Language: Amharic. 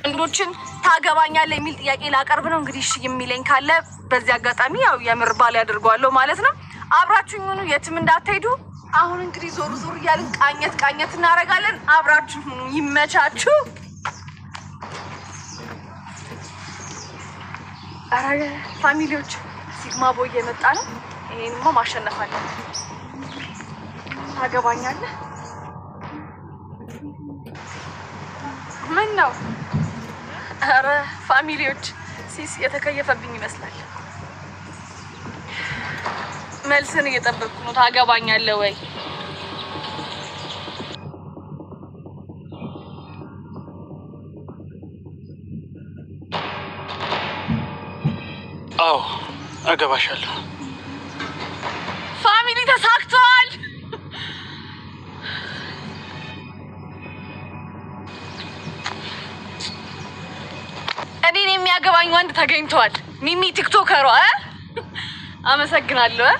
ወንዶችን ታገባኛለህ የሚል ጥያቄ ላቀርብ ነው። እንግዲህ እሺ የሚለኝ ካለ በዚህ አጋጣሚ ያው የምር ባል ያደርገዋለሁ ማለት ነው። አብራችሁኝ ሁኑ፣ የትም እንዳትሄዱ። አሁን እንግዲህ ዞር ዞር እያልን ቃኘት እናደርጋለን። አብራችሁ ሁኑ፣ ይመቻችሁ። አረ ፋሚሊዎች ሲግማ ቦይ እየመጣ ነው። ይሄንማ ማሸነፍ አለብን። ታገባኛለህ? ምን ነው? አረ ፋሚሊዎች ሲስ የተከየፈብኝ ይመስላል። መልስን እየጠበቅኩ ነው። ታገባኛለህ ወይ? አዎ አገባሻለሁ። ፋሚሊ ተሳክቷል። እኔን የሚያገባኝ ወንድ ተገኝቷል። ሚሚ ቲክቶከሯ አመሰግናለሁ።